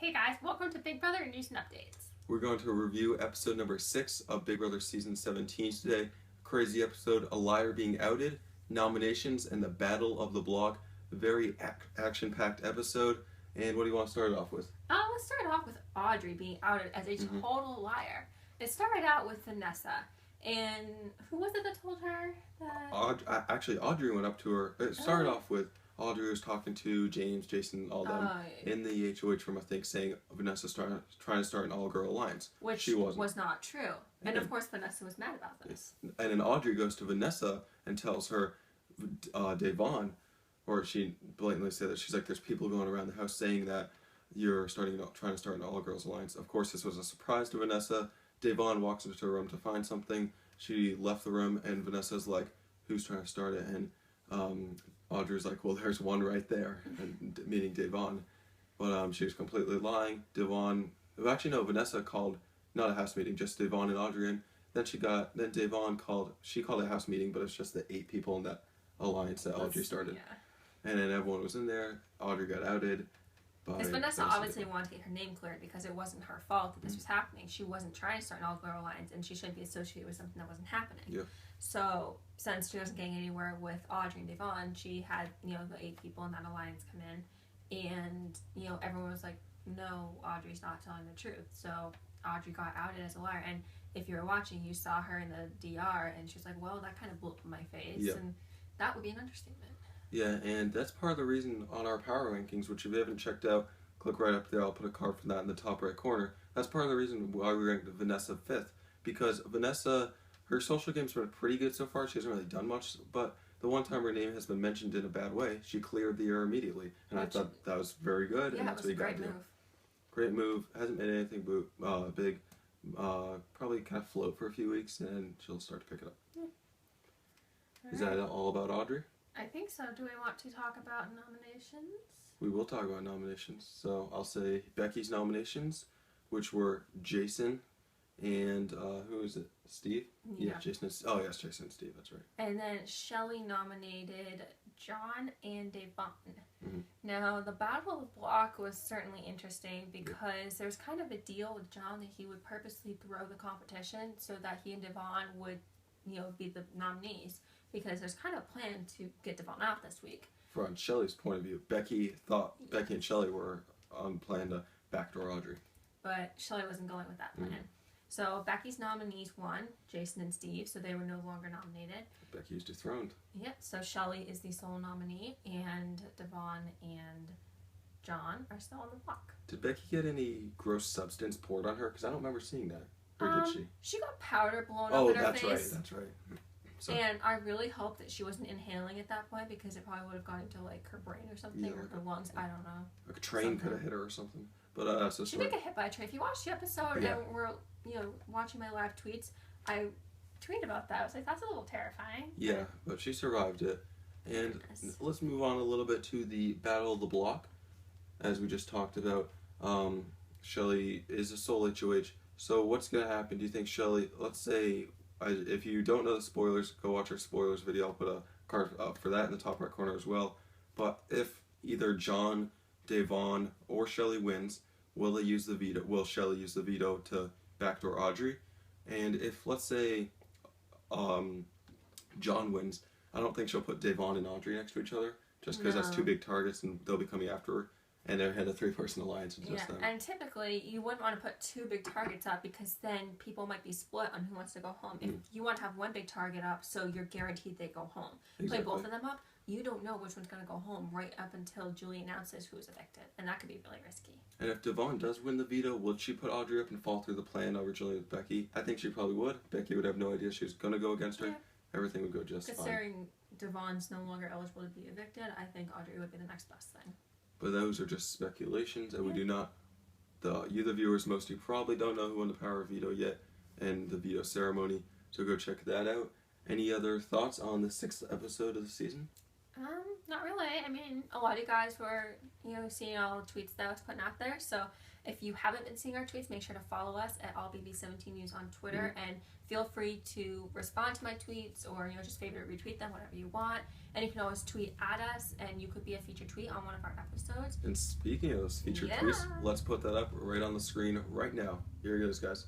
Hey guys, welcome to Big Brother News and Updates. We're going to review episode number 6 of Big Brother Season 17 today. Crazy episode, a liar being outed, nominations, and the battle of the block. Very action-packed episode. And what do you want to start it off with? Let's start off with Audrey being outed as a total liar. It started out with Vanessa. And who was it that told her that? Actually, Audrey went up to her. It started off with Audrey was talking to James, Jason, all them in the HOH room, I think, saying Vanessa's trying to start an all-girl alliance. Which she wasn't. Was not true. And of course, Vanessa was mad about this. And then Audrey goes to Vanessa and tells her, Da'Vonne, or she blatantly said that she's like, there's people going around the house saying that you're trying to start an all-girls alliance. Of course, this was a surprise to Vanessa. Da'Vonne walks into her room to find something. She left the room, and Vanessa's like, who's trying to start it? And Audrey's like, well, there's one right there, and meaning Da'Vonne. But she was completely lying. Vanessa called, not a house meeting, just Da'Vonne and Audrey in. Then Da'Vonne called a house meeting, but it's just the 8 people in that alliance that Audrey started. Yeah. And then everyone was in there. Audrey got outed. Because Vanessa obviously wanted to get her name cleared because it wasn't her fault that this was happening. She wasn't trying to start an all-girl alliance, and she shouldn't be associated with something that wasn't happening. Yeah. So, since she wasn't getting anywhere with Audrey and Da'Vonne, she had, the 8 people in that alliance come in, and, everyone was like, no, Audrey's not telling the truth. So, Audrey got outed as a liar, and if you were watching, you saw her in the DR, and she was like, well, that kind of blew up in my face, and that would be an understatement. Yeah, and that's part of the reason on our power rankings, which if you haven't checked out, click right up there. I'll put a card for that in the top right corner. That's part of the reason why we ranked Vanessa 5th. Because Vanessa, her social game's been pretty good so far. She hasn't really done much, but the one time her name has been mentioned in a bad way, she cleared the air immediately. And I thought that was very good, and that's what you got to do. Great move. Hasn't made anything big. Probably kind of float for a few weeks, and then she'll start to pick it up. Yeah. Is that all about Audrey? I think so. Do we want to talk about nominations? We will talk about nominations. So I'll say Becky's nominations, which were Jason and who is it? Steve? Yeah, Jason. Yes, Jason and Steve. That's right. And then Shelley nominated John and Da'Vonne. Now, the Battle of the Block was certainly interesting because there's kind of a deal with John that he would purposely throw the competition so that he and Da'Vonne would, be the nominees. Because there's kind of a plan to get Da'Vonne out this week. From Shelley's point of view, Becky and Shelley were on plan to backdoor Audrey. But Shelley wasn't going with that plan. So Becky's nominees won, Jason and Steve, so they were no longer nominated. Becky was dethroned. Yep, so Shelley is the sole nominee, and Da'Vonne and John are still on the block. Did Becky get any gross substance poured on her? Because I don't remember seeing that. Or did she? She got powder blown up in her face. Oh, that's right. So. And I really hope that she wasn't inhaling at that point because it probably would have gone into her brain or something, or her lungs. I don't know. Like a train could have hit her or something. But she did get hit by a train. If you watched the episode and were watching my live tweets, I tweeted about that. I was like, that's a little terrifying. Yeah, but she survived it. And let's move on a little bit to the Battle of the Block, as we just talked about. Shelley is a sole HOH. So what's gonna happen? Do you think Shelley? Let's say. If you don't know the spoilers, go watch our spoilers video. I'll put a card up for that in the top right corner as well. But if either John, Da'Vonne, or Shelley wins, will Shelley use the veto to backdoor Audrey? And if, let's say, John wins, I don't think she'll put Da'Vonne and Audrey next to each other, just because that's 2 big targets and they'll be coming after her. And they had a 3-person alliance with just them. And typically, you wouldn't want to put 2 big targets up because then people might be split on who wants to go home. If you want to have 1 big target up, so you're guaranteed they go home. Play both of them up, you don't know which one's going to go home right up until Julie announces who's evicted. And that could be really risky. And if Da'Vonne does win the veto, would she put Audrey up and fall through the plan originally with Becky? I think she probably would. Becky would have no idea she was going to go against her. Yeah. Everything would go just fine. Considering Da'Vonne's no longer eligible to be evicted, I think Audrey would be the next best thing. But those are just speculations, and we do not. You, the viewers, most of you probably don't know who won the power of veto yet, and the veto ceremony. So go check that out. Any other thoughts on the 6th episode of the season? Not really. I mean, a lot of you guys were, seeing all the tweets that I was putting out there. So If you haven't been seeing our tweets, make sure to follow us at allbb17news on Twitter, and feel free to respond to my tweets, or just favorite retweet them, whatever you want. And you can always tweet at us, and you could be a featured tweet on one of our episodes. And speaking of those featured tweets, let's put that up right on the screen right now. Here it goes, guys.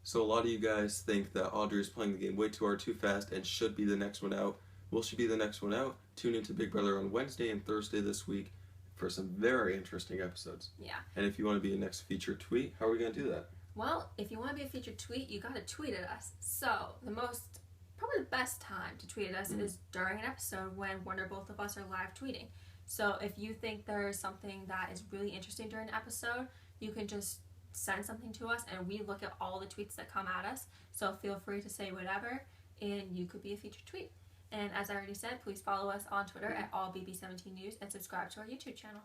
So a lot of you guys think that Audrey is playing the game way too hard, too fast, and should be the next one out. Will she be the next one out? Tune into Big Brother on Wednesday and Thursday this week for some very interesting episodes. Yeah. And if you want to be a next featured tweet, how are we going to do that? Well, if you want to be a featured tweet, you got to tweet at us. So probably the best time to tweet at us is during an episode when one or both of us are live tweeting. So if you think there's something that is really interesting during an episode, you can just send something to us, and we look at all the tweets that come at us. So feel free to say whatever, and you could be a featured tweet. And as I already said, please follow us on Twitter at allbb17news and subscribe to our YouTube channel.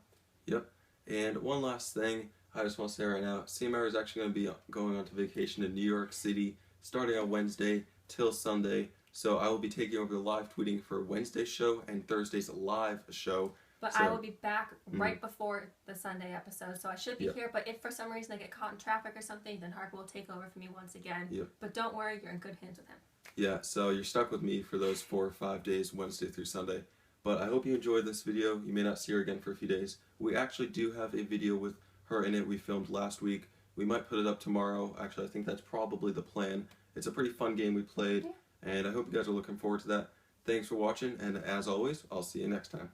Yep. And one last thing I just want to say right now, CMR is actually going to be going on to vacation in New York City starting on Wednesday till Sunday. So I will be taking over the live tweeting for Wednesday's show and Thursday's live show. But I will be back right before the Sunday episode, so I should be here. But if for some reason I get caught in traffic or something, then Harper will take over for me once again. Yep. But don't worry, you're in good hands with him. Yeah, so you're stuck with me for those 4 or 5 days, Wednesday through Sunday. But I hope you enjoyed this video. You may not see her again for a few days. We actually do have a video with her in it we filmed last week. We might put it up tomorrow. Actually, I think that's probably the plan. It's a pretty fun game we played, and I hope you guys are looking forward to that. Thanks for watching, and as always, I'll see you next time.